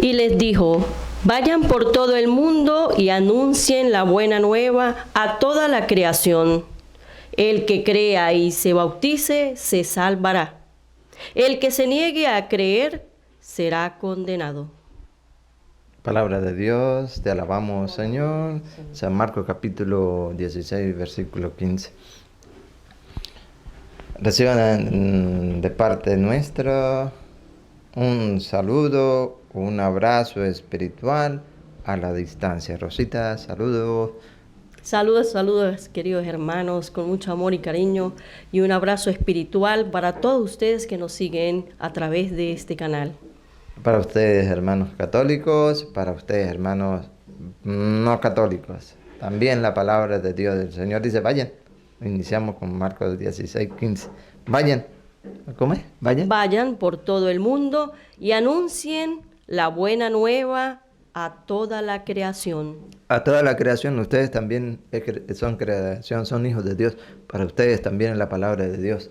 Y les dijo: vayan por todo el mundo y anuncien la buena nueva a toda la creación. El que crea y se bautice se salvará. El que se niegue a creer será condenado. Palabra de Dios, te alabamos, Señor. San Marcos capítulo 16, versículo 15. Reciban de parte nuestra un saludo, un abrazo espiritual a la distancia. Rosita, saludos. Saludos, saludos, queridos hermanos, con mucho amor y cariño, y un abrazo espiritual para todos ustedes que nos siguen a través de este canal. Para ustedes, hermanos católicos, para ustedes, hermanos no católicos. También la palabra de Dios del Señor dice: vayan. Iniciamos con Marcos 16, 15. Vayan. ¿Cómo es? Vayan. Vayan por todo el mundo y anuncien la buena nueva a toda la creación. A toda la creación, ustedes también son creación, son hijos de Dios. Para ustedes también es la palabra de Dios.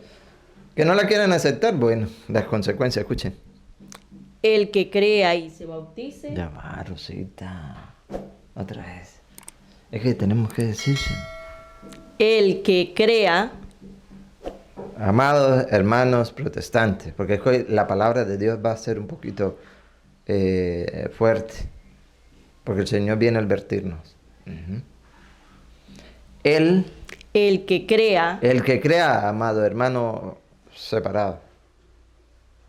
Que no la quieran aceptar, bueno, las consecuencias, escuchen. El que crea y se bautice. Ya va, Rosita. Otra vez. Es que tenemos que decir. El que crea. Amados hermanos protestantes, porque hoy la palabra de Dios va a ser un poquito fuerte, porque el Señor viene a advertirnos. El que crea. El que crea, amado hermano separado,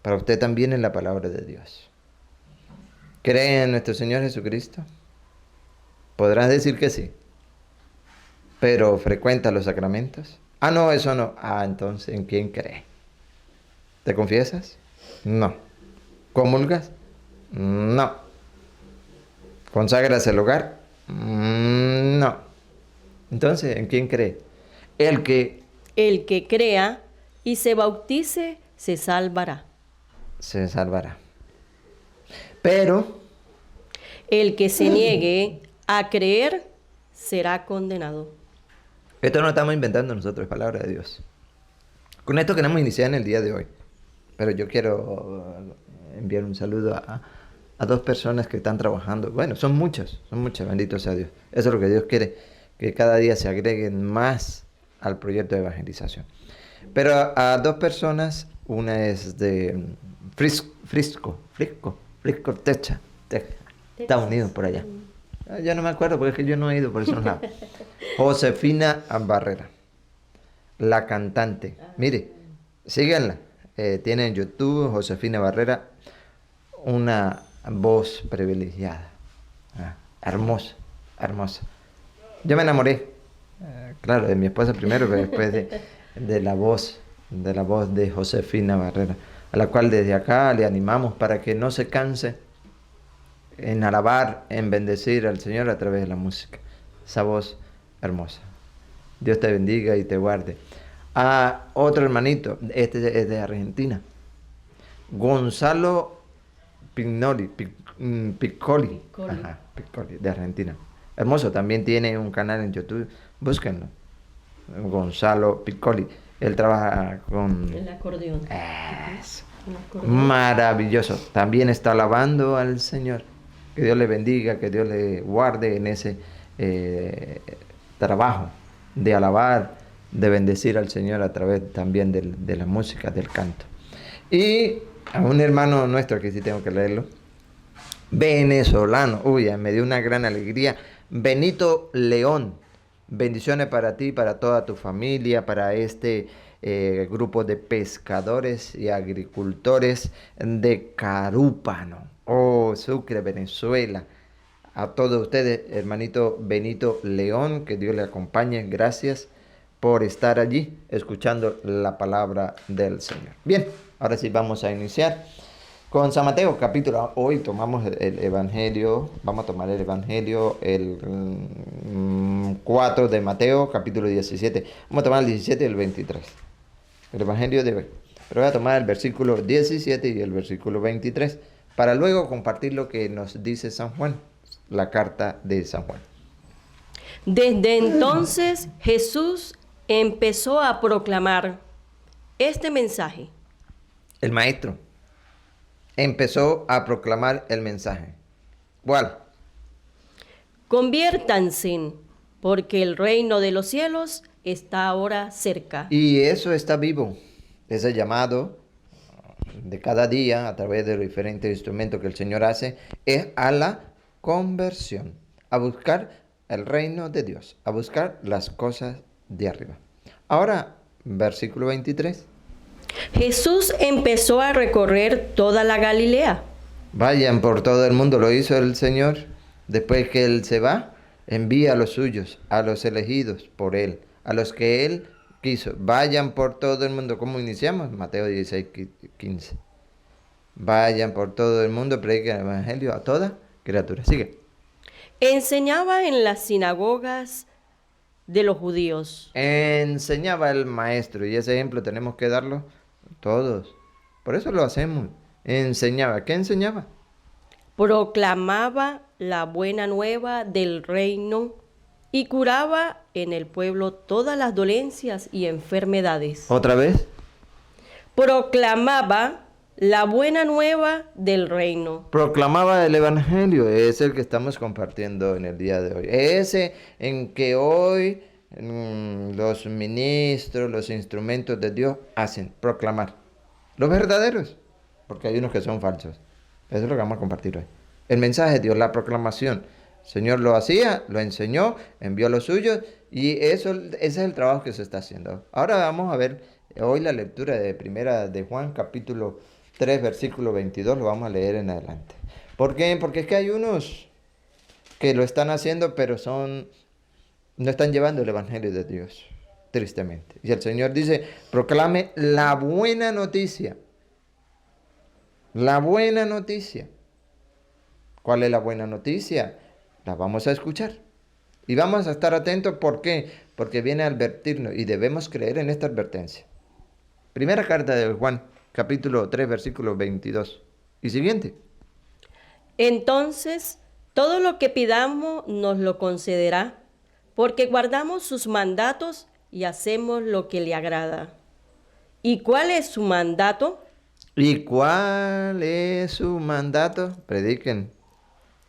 para usted también es la palabra de Dios. ¿Cree en nuestro Señor Jesucristo? Podrás decir que sí, pero ¿frecuenta los sacramentos? Ah, no, eso no. Ah, entonces, ¿en quién cree? ¿Te confiesas? No. ¿Comulgas? No. ¿Consagras el hogar? No. Entonces, ¿en quién cree? El que crea y se bautice se salvará. Se salvará. Pero el que se niegue a creer será condenado. Esto no lo estamos inventando nosotros, es palabra de Dios. Con esto queremos iniciar en el día de hoy. Pero yo quiero enviar un saludo a dos personas que están trabajando. Bueno, son muchas, bendito sea Dios. Eso es lo que Dios quiere, que cada día se agreguen más al proyecto de evangelización. Pero a dos personas, una es de Frisco, Texas, Estados Unidos, por allá. Ya no me acuerdo porque es que yo no he ido por esos lados. Josefina Barrera, la cantante. Mire, síganla. Tiene en YouTube Josefina Barrera una voz privilegiada. Hermosa, hermosa. Yo me enamoré, claro, de mi esposa primero, pero después de la voz de Josefina Barrera, a la cual desde acá le animamos para que no se canse en alabar, en bendecir al Señor a través de la música. Esa voz hermosa. Dios te bendiga y te guarde. A otro hermanito, este es de Argentina, Gonzalo Piccoli, de Argentina. Hermoso, también tiene un canal en YouTube, búsquenlo. Gonzalo Piccoli. Él trabaja con el acordeón. Eso. Maravilloso. También está alabando al Señor. Que Dios le bendiga, que Dios le guarde en ese trabajo de alabar, de bendecir al Señor a través también de la música, del canto. Y a un hermano nuestro, que sí tengo que leerlo, venezolano, me dio una gran alegría, Benito León. Bendiciones para ti, para toda tu familia, para este grupo de pescadores y agricultores de Carúpano, Sucre, Venezuela. A todos ustedes, hermanito Benito León, que Dios le acompañe. Gracias por estar allí escuchando la palabra del Señor. Bien, ahora sí vamos a iniciar con San Mateo, capítulo. Hoy tomamos el Evangelio, vamos a tomar el Evangelio, el 4 de Mateo, capítulo 17. Vamos a tomar el 17 y el 23. El Evangelio de hoy. Pero voy a tomar el versículo 17 y el versículo 23 para luego compartir lo que nos dice San Juan, la carta de San Juan. Desde entonces Jesús empezó a proclamar este mensaje. El maestro, empezó a proclamar el mensaje. ¿Cuál? Conviértanse, porque el reino de los cielos está ahora cerca. Y eso está vivo. Ese llamado de cada día a través de los diferentes instrumentos que el Señor hace es a la conversión, a buscar el reino de Dios, a buscar las cosas de arriba. Ahora, versículo 23. Jesús empezó a recorrer toda la Galilea. Vayan por todo el mundo, lo hizo el Señor. Después que Él se va, envía a los suyos, a los elegidos por Él, a los que Él quiso. Vayan por todo el mundo. ¿Cómo iniciamos? Mateo 16, 15. Vayan por todo el mundo, prediquen el Evangelio a toda criatura. Sigue. Enseñaba en las sinagogas de los judíos. Enseñaba el maestro, y ese ejemplo tenemos que darlo todos. Por eso lo hacemos. Enseñaba. ¿Qué enseñaba? Proclamaba la buena nueva del reino y curaba en el pueblo todas las dolencias y enfermedades. ¿Otra vez? Proclamaba la buena nueva del reino. Proclamaba el Evangelio, es el que estamos compartiendo en el día de hoy. Ese en que hoy los ministros, los instrumentos de Dios hacen, proclamar. Los verdaderos, porque hay unos que son falsos. Eso es lo que vamos a compartir hoy. El mensaje de Dios, la proclamación. El Señor lo hacía, lo enseñó, envió a los suyos y ese es el trabajo que se está haciendo. Ahora vamos a ver hoy la lectura de primera de Juan, capítulo 3, versículo 22, lo vamos a leer en adelante. ¿Por qué? Porque es que hay unos que lo están haciendo, pero no están llevando el Evangelio de Dios, tristemente. Y el Señor dice, proclame la buena noticia. La buena noticia. ¿Cuál es la buena noticia? La vamos a escuchar. Y vamos a estar atentos, ¿por qué? Porque viene a advertirnos y debemos creer en esta advertencia. Primera carta de Juan, capítulo 3, versículo 22 y siguiente. Entonces, todo lo que pidamos nos lo concederá, porque guardamos sus mandatos y hacemos lo que le agrada. ¿Y cuál es su mandato? ¿Y cuál es su mandato? Prediquen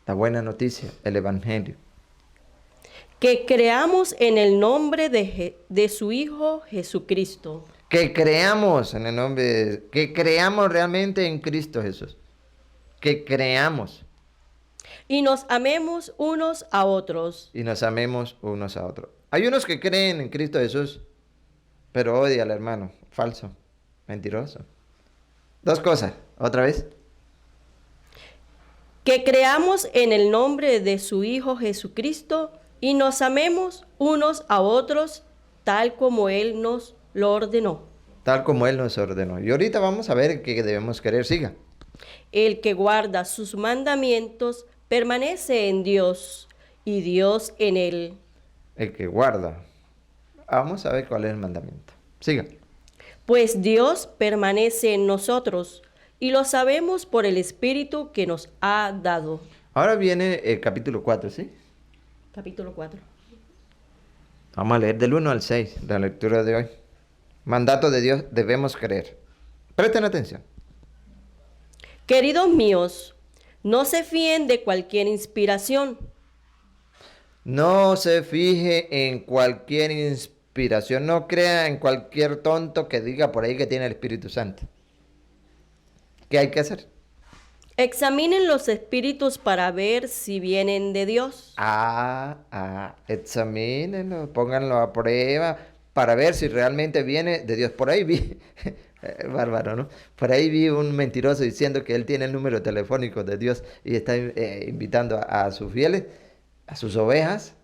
la buena noticia, el Evangelio. Que creamos en el nombre de su Hijo Jesucristo. Que creamos en el nombre, que creamos realmente en Cristo Jesús. Que creamos. Y nos amemos unos a otros. Y nos amemos unos a otros. Hay unos que creen en Cristo Jesús, pero odian al hermano. Falso, mentiroso. Dos cosas, otra vez. Que creamos en el nombre de su Hijo Jesucristo y nos amemos unos a otros tal como Él nos lo ordenó. Tal como Él nos ordenó. Y ahorita vamos a ver qué debemos querer. Siga. El que guarda sus mandamientos permanece en Dios y Dios en él. El que guarda. Vamos a ver cuál es el mandamiento. Siga. Pues Dios permanece en nosotros y lo sabemos por el Espíritu que nos ha dado. Ahora viene el capítulo 4, ¿sí? Capítulo 4. Vamos a leer del 1 al 6, la lectura de hoy. Mandato de Dios, debemos creer. Presten atención. Queridos míos, no se fíen de cualquier inspiración. No se fije en cualquier inspiración. No crea en cualquier tonto que diga por ahí que tiene el Espíritu Santo. ¿Qué hay que hacer? Examinen los espíritus para ver si vienen de Dios. Examínenlo, pónganlo a prueba para ver si realmente viene de Dios. Por ahí vi, bárbaro, ¿no? Por ahí vi un mentiroso diciendo que él tiene el número telefónico de Dios y está invitando a sus fieles, a sus ovejas,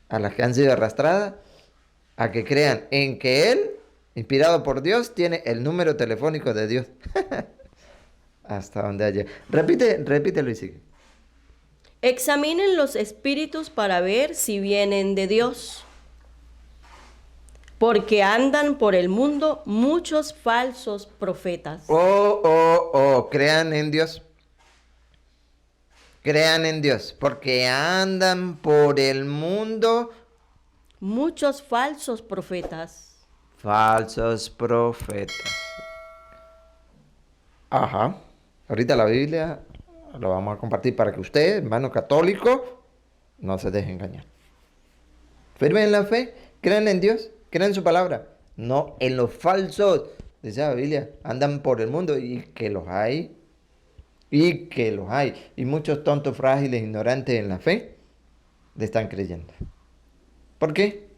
a las que han sido arrastradas, a que crean en que él, inspirado por Dios, tiene el número telefónico de Dios. Hasta donde haya. Repítelo y sigue. Examinen los espíritus para ver si vienen de Dios. Porque andan por el mundo muchos falsos profetas. Crean en Dios. Crean en Dios. Porque andan por el mundo muchos falsos profetas. Falsos profetas. Ajá. Ahorita la Biblia lo vamos a compartir para que usted, hermano católico, no se deje engañar. Firme en la fe, crean en Dios, crean en su palabra, no en los falsos. Dice la Biblia, andan por el mundo y que los hay. Y que los hay. Y muchos tontos, frágiles, ignorantes en la fe le están creyendo. ¿Por qué?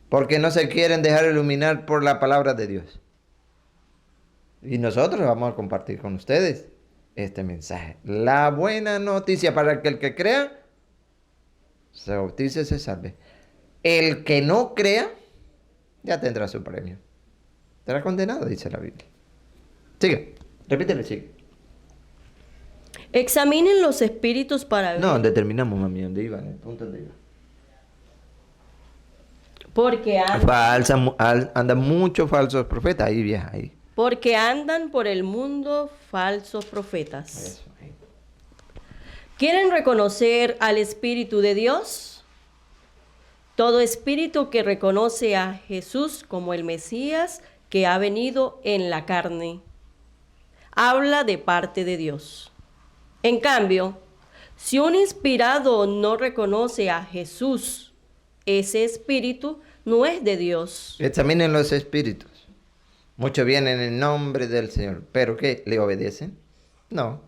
Porque no se quieren dejar iluminar por la palabra de Dios. Y nosotros vamos a compartir con ustedes este mensaje. La buena noticia para que el que crea se bautice, se salve. El que no crea ya tendrá su premio. Será condenado, dice la Biblia. Sigue, repítele, sigue. Examinen los espíritus para ver. No, determinamos, mami, dónde iban, el punto donde iba. Porque Andan muchos falsos profetas, ahí vieja, ahí. Porque andan por el mundo falsos profetas. Eso, ahí. ¿Quieren reconocer al Espíritu de Dios? Todo espíritu que reconoce a Jesús como el Mesías que ha venido en la carne, habla de parte de Dios. En cambio, si un inspirado no reconoce a Jesús, ese espíritu no es de Dios. Examinen los espíritus. Muchos vienen en nombre del Señor, pero ¿qué? ¿Le obedecen? No.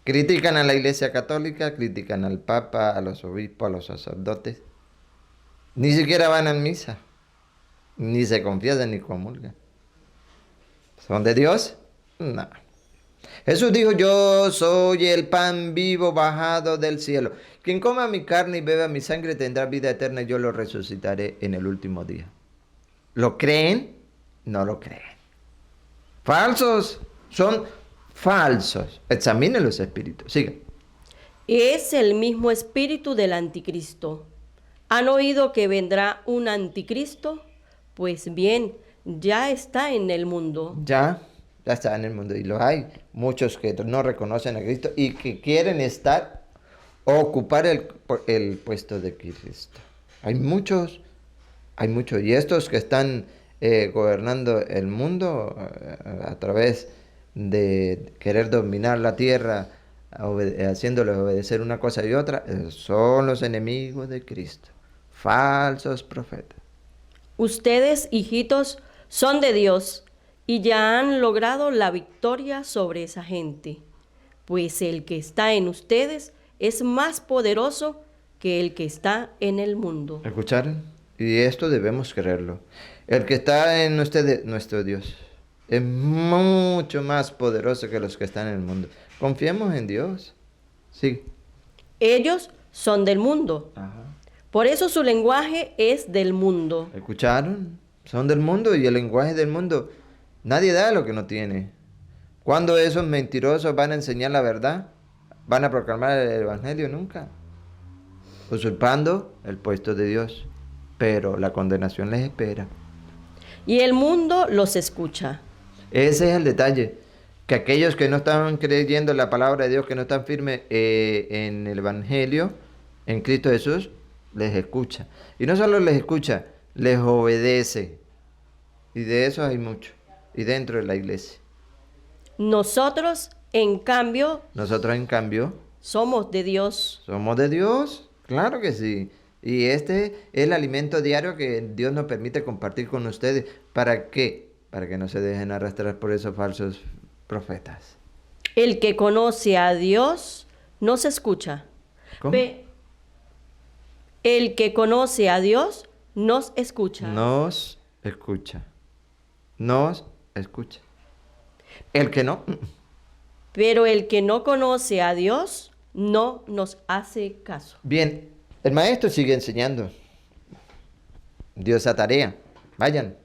Critican a la Iglesia Católica, critican al Papa, a los obispos, a los sacerdotes. Ni siquiera van a misa, ni se confiesan ni comulgan. ¿Son de Dios? No. Jesús dijo, yo soy el pan vivo bajado del cielo. Quien coma mi carne y beba mi sangre tendrá vida eterna y yo lo resucitaré en el último día. ¿Lo creen? No lo creen. Falsos, son falsos. Examinen los espíritus. Sigan. Es el mismo espíritu del anticristo. ¿Han oído que vendrá un anticristo? Pues bien, ya está en el mundo. Ya está en el mundo y lo hay. Muchos que no reconocen a Cristo y que quieren ocupar el puesto de Cristo. Hay muchos. Y estos que están gobernando el mundo a través de querer dominar la tierra, haciéndoles obedecer una cosa y otra, son los enemigos de Cristo. Falsos profetas. Ustedes, hijitos, son de Dios y ya han logrado la victoria sobre esa gente, pues el que está en ustedes es más poderoso que el que está en el mundo. ¿Escucharon? Y esto debemos creerlo. El que está en ustedes, nuestro Dios, es mucho más poderoso que los que están en el mundo. Confiemos en Dios. Sí. Ellos son del mundo. Ajá. Por eso su lenguaje es del mundo. ¿Escucharon? Son del mundo y el lenguaje del mundo. Nadie da lo que no tiene. ¿Cuándo esos mentirosos van a enseñar la verdad? ¿Van a proclamar el evangelio? Nunca. Usurpando el puesto de Dios. Pero la condenación les espera. Y el mundo los escucha. Ese es el detalle. Que aquellos que no están creyendo en la palabra de Dios, que no están firmes en el evangelio, en Cristo Jesús, les escucha. Y no solo les escucha, les obedece. Y de eso hay mucho. Y dentro de la iglesia. Nosotros, en cambio, somos de Dios. ¿Somos de Dios? Claro que sí. Y este es el alimento diario que Dios nos permite compartir con ustedes. ¿Para qué? Para que no se dejen arrastrar por esos falsos profetas. El que conoce a Dios nos escucha. ¿Cómo? El que conoce a Dios nos escucha. Nos escucha. Nos escucha. El que no. Pero el que no conoce a Dios no nos hace caso. Bien, el maestro sigue enseñando. Dios esa tarea. Vayan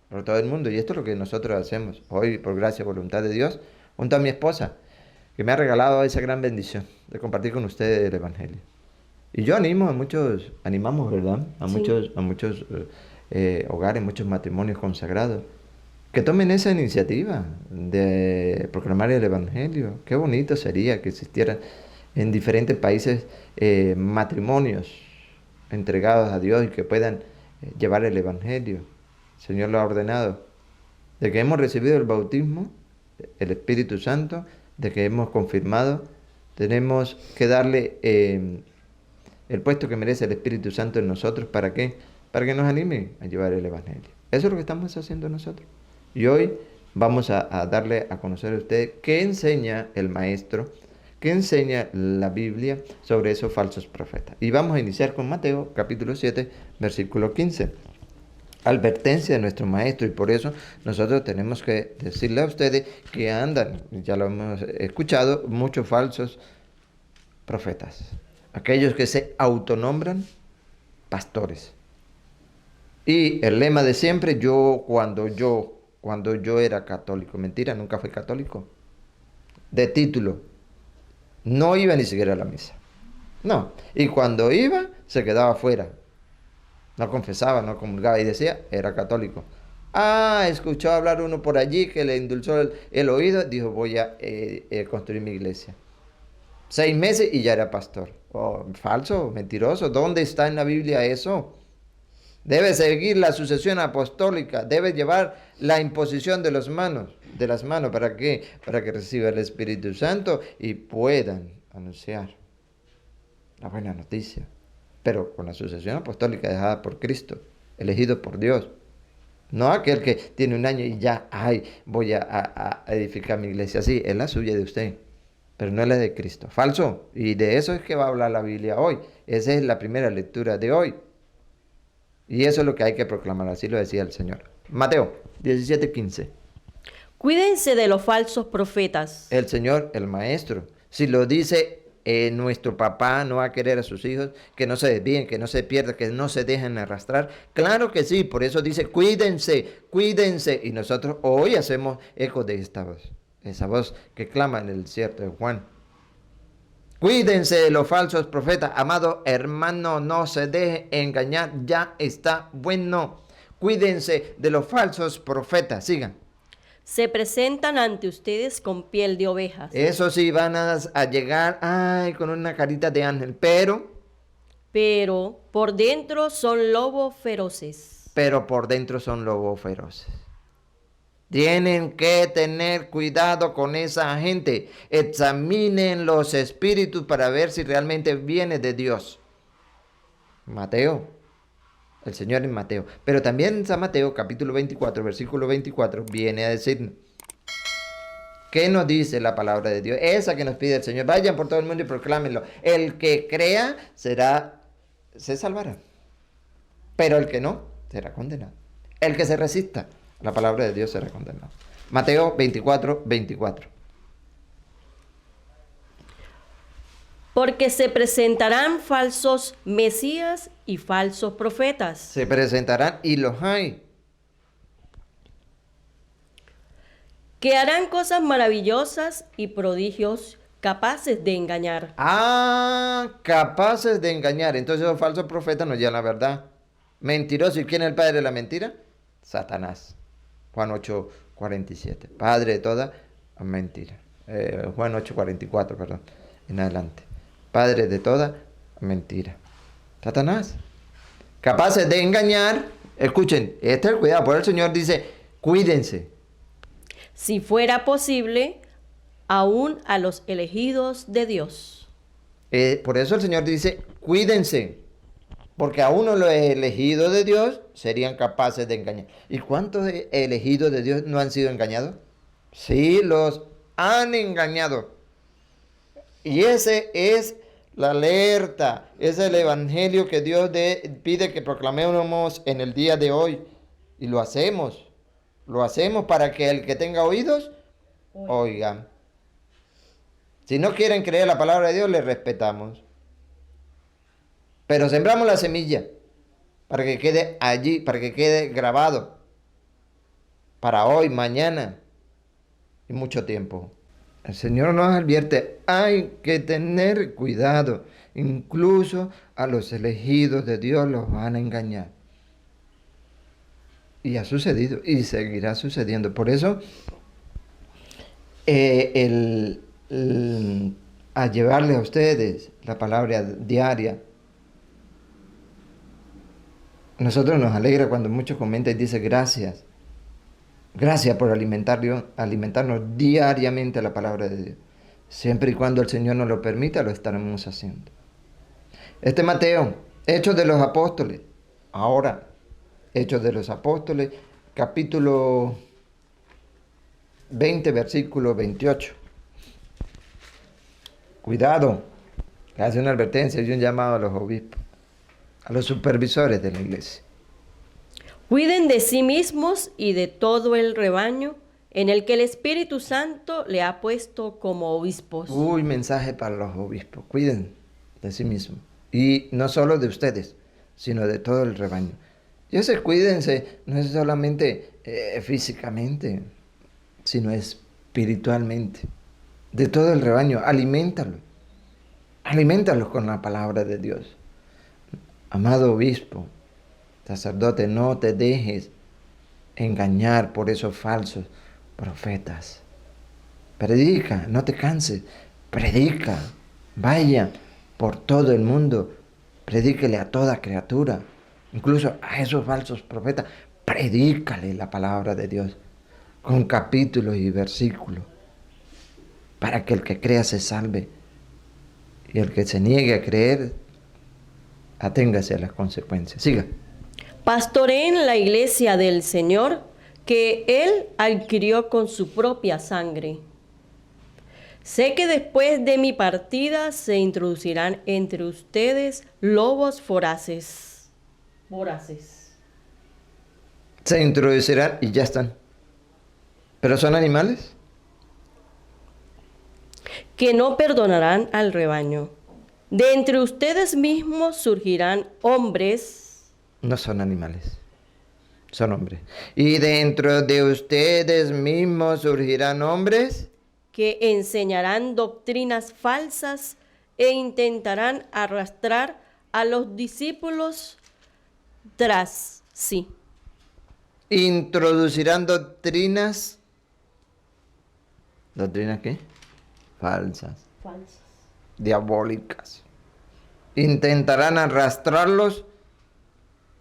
por todo el mundo. Y esto es lo que nosotros hacemos hoy, por gracia y voluntad de Dios, junto a mi esposa, que me ha regalado esa gran bendición de compartir con ustedes el evangelio. Y yo animamos, ¿verdad? A Sí. muchos hogares, muchos matrimonios consagrados, que tomen esa iniciativa de proclamar el evangelio. Qué bonito sería que existieran en diferentes países matrimonios entregados a Dios y que puedan llevar el evangelio. El Señor lo ha ordenado. De que hemos recibido el bautismo, el Espíritu Santo, de que hemos confirmado, tenemos que darle el puesto que merece el Espíritu Santo en nosotros. ¿Para qué? Para que nos anime a llevar el Evangelio. Eso es lo que estamos haciendo nosotros. Y hoy vamos a darle a conocer a ustedes qué enseña el Maestro, qué enseña la Biblia sobre esos falsos profetas. Y vamos a iniciar con Mateo, capítulo 7, versículo 15. Advertencia de nuestro Maestro, y por eso nosotros tenemos que decirle a ustedes que andan, ya lo hemos escuchado, muchos falsos profetas. Aquellos que se autonombran pastores. Y el lema de siempre, cuando yo era católico. Mentira, nunca fui católico. De título. No iba ni siquiera a la misa. No. Y cuando iba, se quedaba fuera. No confesaba, no comulgaba y decía, era católico. Escuchó hablar uno por allí que le endulzó el oído. Dijo, voy a construir mi iglesia. 6 meses y ya era pastor. Oh, falso, mentiroso. ¿Dónde está en la Biblia eso? Debe seguir la sucesión apostólica, debe llevar la imposición de las manos. ¿Para qué? Para que reciba el Espíritu Santo y puedan anunciar la buena noticia. Pero con la sucesión apostólica dejada por Cristo, elegido por Dios. No aquel que tiene 1 año y ya, voy a edificar mi iglesia. Sí, es la suya de usted, pero no es la de Cristo. Falso. Y de eso es que va a hablar la Biblia hoy. Esa es la primera lectura de hoy. Y eso es lo que hay que proclamar, así lo decía el Señor. Mateo 17:15. Cuídense de los falsos profetas. El Señor, el Maestro, si lo dice nuestro papá, no va a querer a sus hijos que no se desvíen, que no se pierdan, que no se dejen arrastrar. Claro que sí, por eso dice, cuídense, cuídense. Y nosotros hoy hacemos eco de esa voz que clama en el desierto de Juan. Cuídense de los falsos profetas. Amado hermano, no se deje engañar. Ya está bueno. Cuídense de los falsos profetas. Sigan. Se presentan ante ustedes con piel de ovejas. Eso sí, van a llegar con una carita de ángel. Pero por dentro son lobos feroces. Pero por dentro son lobos feroces. Tienen que tener cuidado con esa gente. Examinen los espíritus para ver si realmente viene de Dios. Mateo. El Señor en Mateo. Pero también en San Mateo, capítulo 24, versículo 24, viene a decir, ¿qué nos dice la palabra de Dios? Esa que nos pide el Señor. Vayan por todo el mundo y proclámenlo. El que crea se salvará. Pero el que no, será condenado. El que se resista la palabra de Dios será condenado. Mateo 24, 24. Porque se presentarán falsos mesías y falsos profetas. Se presentarán y los hay. Que harán cosas maravillosas y prodigios capaces de engañar. Capaces de engañar. Entonces los falsos profetas nos llevan la verdad. Mentiroso. ¿Y quién es el padre de la mentira? Satanás. Juan 8, 47. Padre de toda mentira. Juan 8, 44, perdón. En adelante. Padre de toda mentira. Satanás. Capaces de engañar. Escuchen, este es el cuidado. Por el Señor dice, cuídense. Si fuera posible, aún a los elegidos de Dios. Por eso el Señor dice, cuídense. Porque a uno los elegidos de Dios serían capaces de engañar. ¿Y cuántos elegidos de Dios no han sido engañados? Sí, los han engañado. Y ese es la alerta, es el evangelio que Dios pide que proclamemos en el día de hoy. Y lo hacemos. Lo hacemos para que el que tenga oídos, oigan. Si no quieren creer la palabra de Dios, les respetamos. Pero sembramos la semilla para que quede allí, para que quede grabado. Para hoy, mañana y mucho tiempo. El Señor nos advierte, hay que tener cuidado. Incluso a los elegidos de Dios los van a engañar. Y ha sucedido y seguirá sucediendo. Por eso, a llevarle a ustedes la palabra diaria, nosotros nos alegra cuando muchos comentan y dicen gracias. Gracias por alimentarnos diariamente la palabra de Dios. Siempre y cuando el Señor nos lo permita, lo estaremos haciendo. Mateo, Hechos de los Apóstoles. Ahora, Hechos de los Apóstoles, capítulo 20, versículo 28. Cuidado, que hace una advertencia y un llamado a los obispos, a los supervisores de la iglesia. Cuiden de sí mismos y de todo el rebaño en el que el Espíritu Santo le ha puesto como obispos. Uy, mensaje para los obispos. Cuiden de sí mismos. Y no solo de ustedes, sino de todo el rebaño. Y ese cuídense no es solamente físicamente, sino espiritualmente. De todo el rebaño, aliméntalo. Aliméntalo con la palabra de Dios. Amado obispo, sacerdote, no te dejes engañar por esos falsos profetas. Predica, no te canses. Predica. Vaya por todo el mundo. Predíquele a toda criatura. Incluso a esos falsos profetas. Predícale la palabra de Dios. Con capítulos y versículos. Para que el que crea se salve. Y el que se niegue a creer, aténgase a las consecuencias. Siga. Pastoreen la iglesia del Señor que Él adquirió con su propia sangre. Sé que después de mi partida se introducirán entre ustedes lobos voraces. Se introducirán y ya están. ¿Pero son animales? Que no perdonarán al rebaño. De entre ustedes mismos surgirán hombres. No son animales, son hombres. Y dentro de ustedes mismos surgirán hombres Que enseñarán doctrinas falsas e intentarán arrastrar a los discípulos tras sí. introducirán doctrinas. ¿Doctrinas qué? Falsas, diabólicas. Intentarán arrastrarlos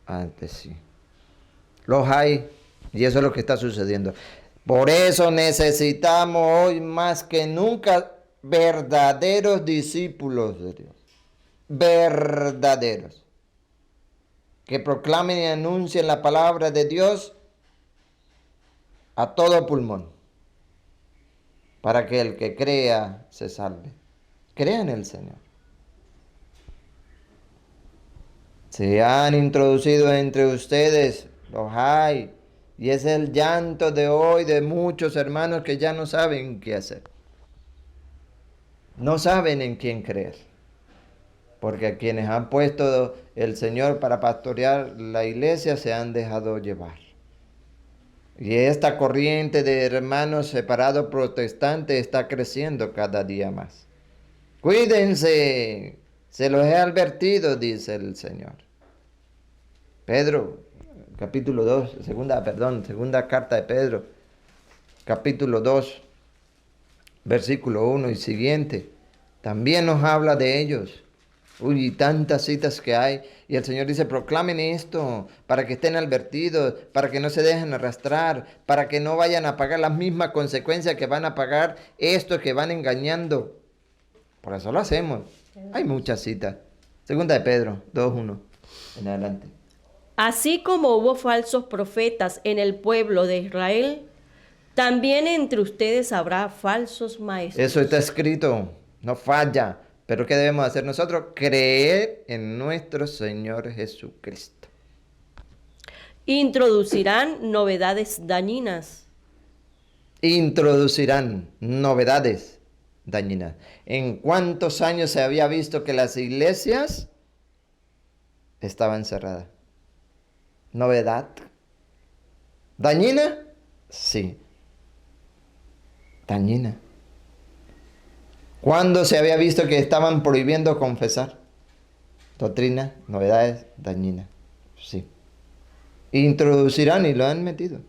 ante sí. Los hay, y eso es lo que está sucediendo. Por eso necesitamos hoy más que nunca verdaderos discípulos de Dios. Verdaderos. Que proclamen y anuncien la palabra de Dios a todo pulmón. Para que el que crea se salve. Crea en el Señor. Se han introducido entre ustedes, los hay. Y es el llanto de hoy de muchos hermanos que ya no saben qué hacer. No saben en quién creer. Porque a quienes han puesto el Señor para pastorear la iglesia se han dejado llevar. Y esta corriente de hermanos separados protestantes está creciendo cada día más. Cuídense, se los he advertido, dice el Señor. Pedro, capítulo 2, segunda carta de Pedro, capítulo 2, versículo 1 y siguiente, también nos habla de ellos. Uy, tantas citas que hay. Y el Señor dice, proclamen esto, para que estén advertidos, para que no se dejen arrastrar, para que no vayan a pagar las mismas consecuencias que van a pagar estos que van engañando. Por eso lo hacemos. Hay muchas citas. Segunda de Pedro 2:1 en adelante. Así como hubo falsos profetas en el pueblo de Israel, también entre ustedes habrá falsos maestros. Eso está escrito, no falla. Pero ¿qué debemos hacer nosotros? Creer en nuestro Señor Jesucristo. Introducirán novedades dañinas. Introducirán novedades dañinas. ¿En cuántos años se había visto que las iglesias estaban cerradas? ¿Novedad? ¿Dañina? Sí. Dañina. ¿Cuándo se había visto que estaban prohibiendo confesar? Doctrina, novedades, dañinas. Sí. Introducirán y lo han metido.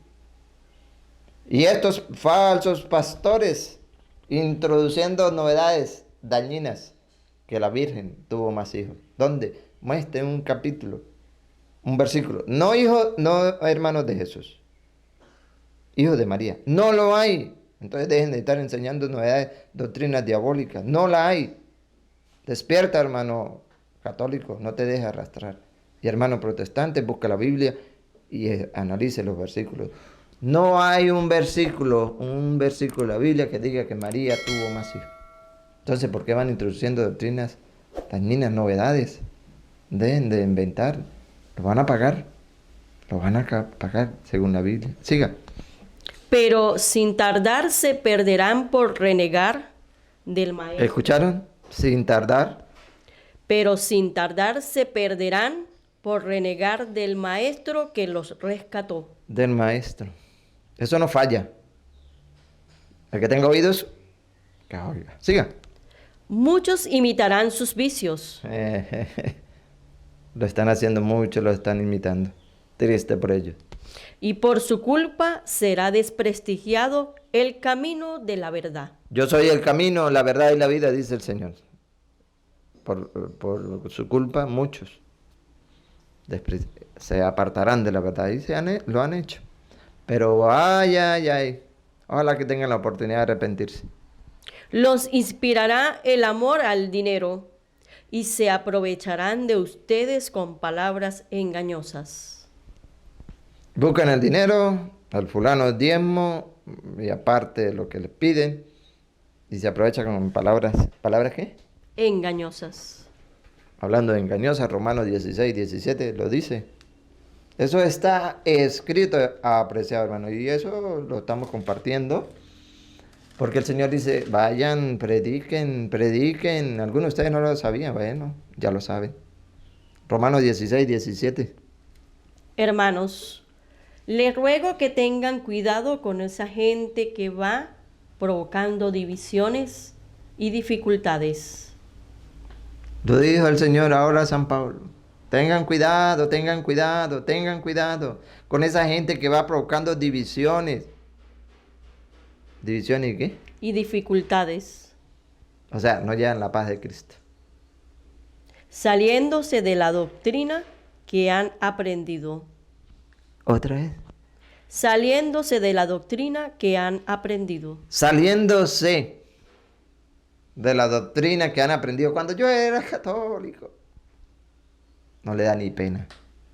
Y estos falsos pastores introduciendo novedades dañinas. Que la Virgen tuvo más hijos. ¿Dónde? Muestre un capítulo, un versículo. No hijos, no hermanos de Jesús. hijo de María. No lo hay. Entonces dejen de estar enseñando novedades, doctrinas diabólicas. No la hay. Despierta, hermano católico, no te dejes arrastrar. Y hermano protestante, busca la Biblia y analice los versículos. No hay un versículo de la Biblia que diga que María tuvo más hijos. Entonces, ¿por qué van introduciendo doctrinas dañinas, novedades? Dejen de inventar. Lo van a pagar. Lo van a pagar según la Biblia. Siga. Pero sin tardar se perderán por renegar del maestro. ¿Escucharon? Sin tardar. Pero sin tardar se perderán por renegar del maestro que los rescató. Del maestro. Eso no falla. El que tenga oídos, que oiga. Siga. Muchos imitarán sus vicios. Lo están haciendo mucho, lo están imitando. Triste por ello. Y por su culpa será desprestigiado el camino de la verdad. Yo soy el camino, la verdad y la vida, dice el Señor. Por su culpa, muchos se apartarán de la verdad y lo han hecho. Pero ay. Ojalá que tengan la oportunidad de arrepentirse. Los inspirará el amor al dinero y se aprovecharán de ustedes con palabras engañosas. Buscan el dinero, al fulano diezmo y aparte de lo que les piden y se aprovechan con palabras. ¿Palabras qué? Engañosas. Hablando de engañosas, Romanos 16, 17 lo dice. Eso está escrito, apreciado hermano, y eso lo estamos compartiendo. Porque el Señor dice, vayan, prediquen. Algunos de ustedes no lo sabían, bueno, ya lo saben. Romanos 16, 17. Hermanos, les ruego que tengan cuidado con esa gente que va provocando divisiones y dificultades. Lo dijo el Señor ahora a San Pablo. Tengan cuidado con esa gente que va provocando divisiones. ¿Divisiones y qué? Y dificultades. O sea, no llevan la paz de Cristo. Saliéndose de la doctrina que han aprendido. ¿Otra vez? Saliéndose de la doctrina que han aprendido. Saliéndose de la doctrina que han aprendido. Cuando yo era católico. No le da ni pena.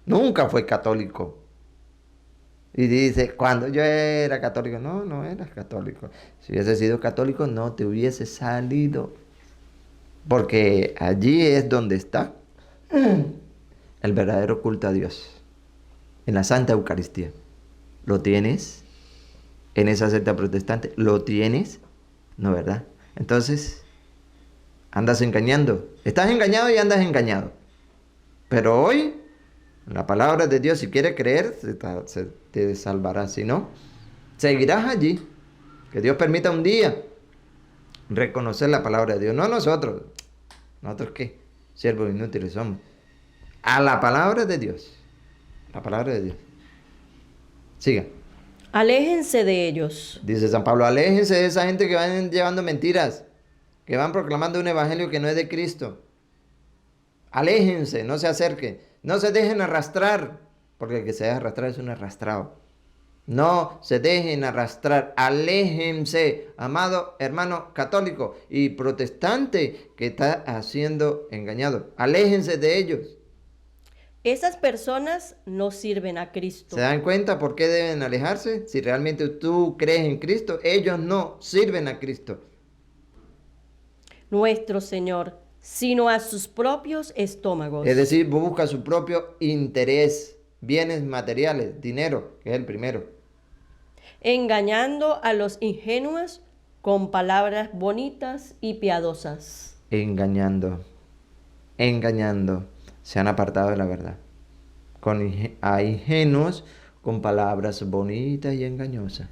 Nunca fue católico. Y dice, cuando yo era católico. No eras católico. Si hubiese sido católico, no te hubiese salido. Porque allí es donde está el verdadero culto a Dios. En la Santa Eucaristía. ¿Lo tienes? En esa secta protestante. ¿Lo tienes? No, ¿verdad? Entonces, andas engañando. Estás engañado y andas engañado. Pero hoy, la palabra de Dios, si quieres creer, se te salvará. Si no, seguirás allí. Que Dios permita un día reconocer la palabra de Dios. No nosotros. ¿Nosotros qué? Siervos inútiles somos. A la palabra de Dios. La palabra de Dios. Siga. Aléjense de ellos. Dice San Pablo, aléjense de esa gente que van llevando mentiras. Que van proclamando un evangelio que no es de Cristo. Aléjense, no se acerquen, no se dejen arrastrar, porque el que se deja arrastrar es un arrastrado. No se dejen arrastrar, aléjense, amado hermano católico y protestante que está siendo engañado. Aléjense de ellos. Esas personas no sirven a Cristo. ¿Se dan cuenta por qué deben alejarse? Si realmente tú crees en Cristo, ellos no sirven a Cristo. Nuestro Señor, sino a sus propios estómagos. Es decir, busca su propio interés, bienes materiales, dinero, que es el primero. Engañando a los ingenuos con palabras bonitas y piadosas. Engañando, se han apartado de la verdad. A ingenuos con palabras bonitas y engañosas.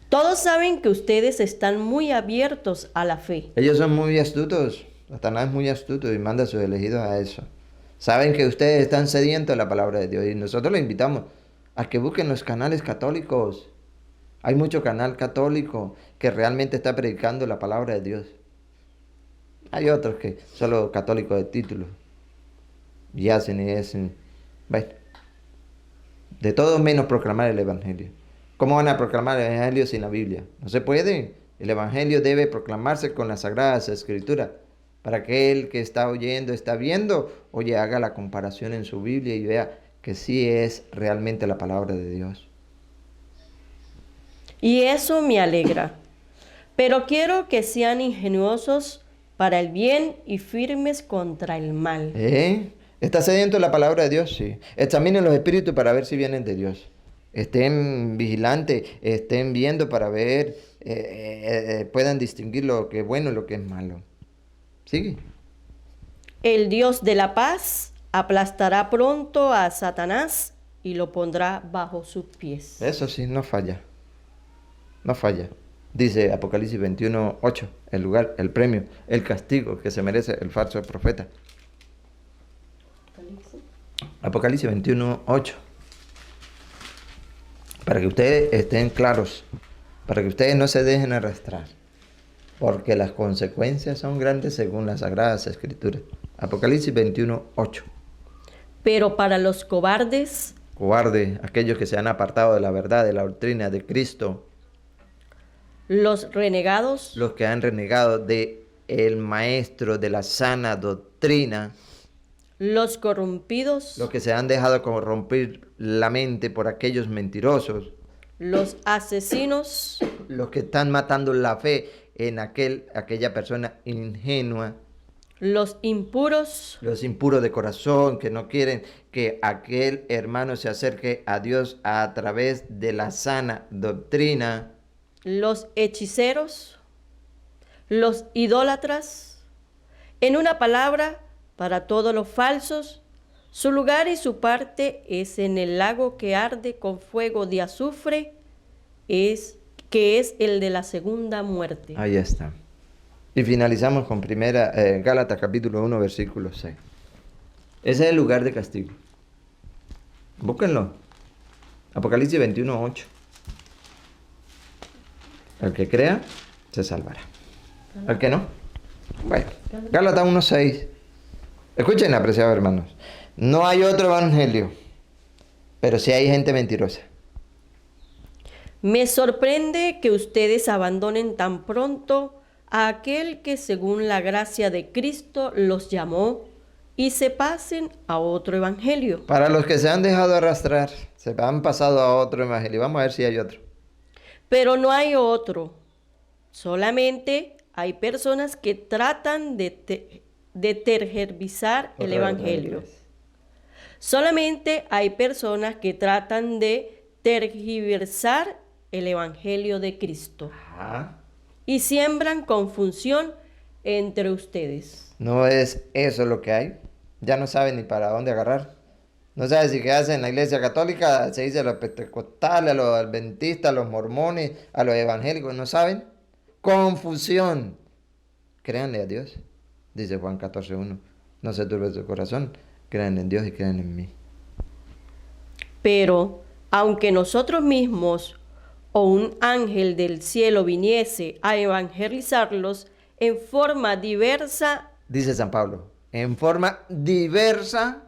Todos saben que ustedes están muy abiertos a la fe. Ellos son muy astutos. Satanás es muy astuto y manda a sus elegidos a eso. Saben que ustedes están sedientos de la palabra de Dios y nosotros les invitamos a que busquen los canales católicos. Hay mucho canal católico que realmente está predicando la palabra de Dios. Hay otros que solo católicos de título y hacen. Bueno, de todo menos proclamar el evangelio. ¿Cómo van a proclamar el Evangelio sin la Biblia? No se puede. El Evangelio debe proclamarse con las Sagradas Escrituras. Para que el que está oyendo, está viendo, oye, haga la comparación en su Biblia y vea que sí es realmente la palabra de Dios. Y eso me alegra. Pero quiero que sean ingeniosos para el bien y firmes contra el mal. ¿Está sediento la palabra de Dios? Sí. Examinen los espíritus para ver si vienen de Dios. Estén vigilantes, estén viendo para ver, puedan distinguir lo que es bueno y lo que es malo. Sigue. El Dios de la paz aplastará pronto a Satanás y lo pondrá bajo sus pies. Eso sí, no falla. No falla. Dice Apocalipsis 21:8, el lugar, el premio, el castigo que se merece el falso profeta. Apocalipsis 21:8. Para que ustedes estén claros, para que ustedes no se dejen arrastrar, porque las consecuencias son grandes según las Sagradas Escrituras. Apocalipsis 21:8. Pero para los cobardes, Aquellos que se han apartado de la verdad, de la doctrina de Cristo, los renegados, los que han renegado de el maestro de la sana doctrina, los corrompidos, los que se han dejado corromper la mente por aquellos mentirosos, los asesinos, los que están matando la fe en aquella persona ingenua, los impuros, los impuros de corazón que no quieren que aquel hermano se acerque a Dios a través de la sana doctrina, los hechiceros, los idólatras. En una palabra, para todos los falsos, su lugar y su parte es en el lago que arde con fuego de azufre, que es el de la segunda muerte. Ahí está. Y finalizamos con Gálatas capítulo 1, versículo 6. Ese es el lugar de castigo. Búsquenlo. Apocalipsis 21:8. El que crea, se salvará. El que no, bueno. Gálatas 1:6. Escuchen, apreciados hermanos. No hay otro evangelio, pero sí hay gente mentirosa. Me sorprende que ustedes abandonen tan pronto a aquel que según la gracia de Cristo los llamó y se pasen a otro evangelio. Para los que se han dejado arrastrar, se han pasado a otro evangelio. Vamos a ver si hay otro. Pero no hay otro. Solamente hay personas que tratan de tergiversar el evangelio. Solamente hay personas que tratan de tergiversar el evangelio de Cristo. Ajá. Y siembran confusión entre ustedes. ¿No es eso lo que hay? Ya no saben ni para dónde agarrar. No saben si quedarse en la iglesia católica, se dice a los pentecostales, a los adventistas, a los mormones, a los evangélicos, ¿no saben? Confusión. Créanle a Dios, dice Juan 14:1. No se turbe su corazón, crean en Dios y crean en mí. Pero, aunque nosotros mismos o un ángel del cielo viniese a evangelizarlos en forma diversa, dice San Pablo, en forma diversa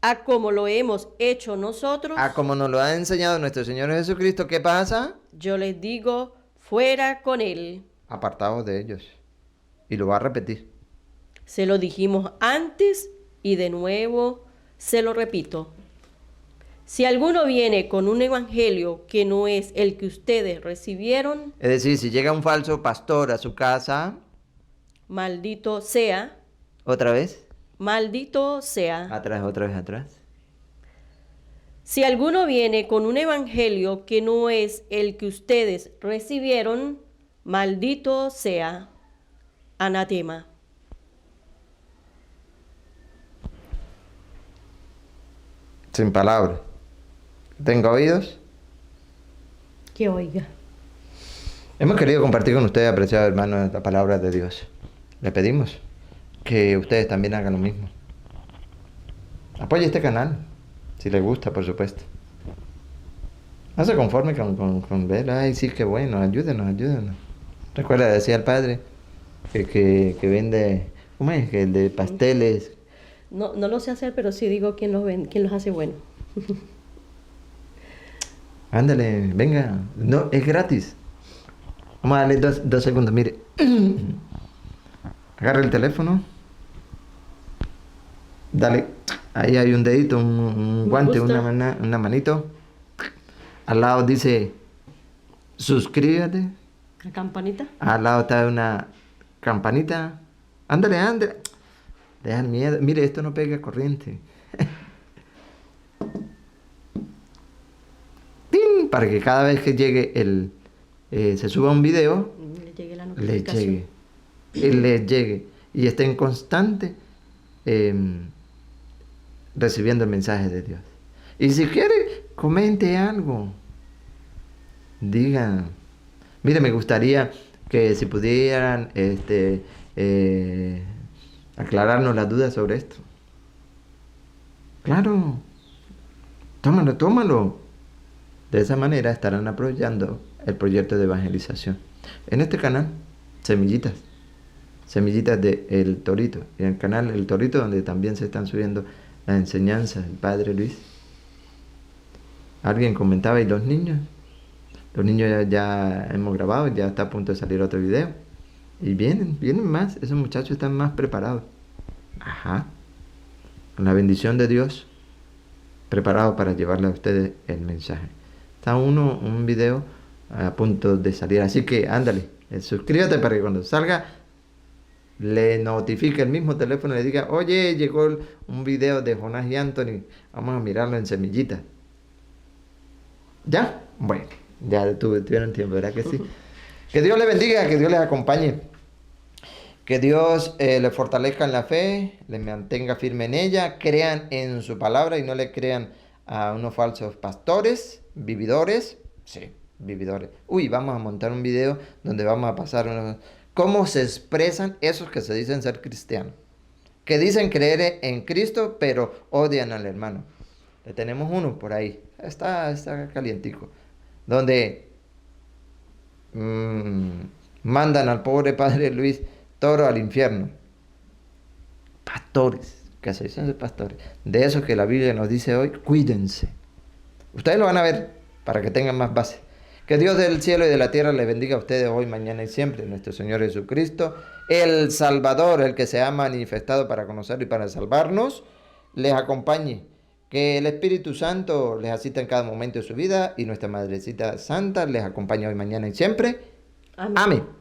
a como lo hemos hecho nosotros, a como nos lo ha enseñado nuestro Señor Jesucristo, ¿qué pasa? Yo les digo, fuera con él. Apartados de ellos. Y lo va a repetir. Se lo dijimos antes y de nuevo se lo repito. Si alguno viene con un evangelio que no es el que ustedes recibieron, es decir, si llega un falso pastor a su casa, maldito sea. ¿Otra vez? Maldito sea. Atrás, otra vez atrás. Si alguno viene con un evangelio que no es el que ustedes recibieron, maldito sea. Anatema. Sin palabras. ¿Tengo oídos? Que oiga. Hemos querido compartir con ustedes, apreciados hermanos, la palabra de Dios. Le pedimos que ustedes también hagan lo mismo. Apoye este canal, si les gusta, por supuesto. No se conforme con ver, ay, sí, qué bueno, ayúdenos. Recuerda, decía el padre, que vende, ¿cómo es? Que el de pasteles. No lo sé hacer, pero sí digo quién los hace bueno. Ándale, venga. No, es gratis. Vamos a darle dos segundos, mire. Agarra el teléfono. Dale. Ahí hay un dedito, un guante, una manito. Al lado dice, suscríbete. La campanita. Al lado está una campanita. Ándale, ándale. Deja el miedo. Mire, esto no pega corriente. ¡Tin! Para que cada vez que llegue se suba un video, Le llegue la le notificación. llegue. Y esté en constante recibiendo el mensaje de Dios. Y si quiere, comente algo. Digan. Mire, me gustaría que si pudieran aclararnos las dudas sobre esto. Claro. Tómalo. De esa manera estarán apoyando el proyecto de evangelización. En este canal, Semillitas de El Torito. Y en el canal El Torito, donde también se están subiendo las enseñanzas del Padre Luis. Alguien comentaba, ¿y los niños? Los niños ya hemos grabado, ya está a punto de salir otro video. Y vienen más, esos muchachos están más preparados. Ajá. Con la bendición de Dios, preparados para llevarle a ustedes el mensaje. Está un video a punto de salir. Así que ándale, suscríbete para que cuando salga le notifique el mismo teléfono y le diga, oye, llegó un video de Jonás y Anthony, vamos a mirarlo en Semillitas. ¿Ya? Bueno, ya tuvieron tiempo, ¿verdad que sí? Que Dios les bendiga, que Dios les acompañe. Que Dios les fortalezca en la fe, les mantenga firme en ella, crean en su palabra y no le crean a unos falsos pastores, vividores. Sí, vividores. Uy, vamos a montar un video donde vamos a pasar cómo se expresan esos que se dicen ser cristianos. Que dicen creer en Cristo, pero odian al hermano. Le tenemos uno por ahí. Está calientico. Donde mandan al pobre Padre Luis Toro al infierno. Pastores, que se dicen ser pastores. De esos que la Biblia nos dice hoy, cuídense. Ustedes lo van a ver para que tengan más base. Que Dios del cielo y de la tierra les bendiga a ustedes hoy, mañana y siempre. Nuestro Señor Jesucristo, el Salvador, el que se ha manifestado para conocerlo y para salvarnos, les acompañe. Que el Espíritu Santo les asista en cada momento de su vida y nuestra Madrecita Santa les acompañe hoy, mañana y siempre. Amén. Amén.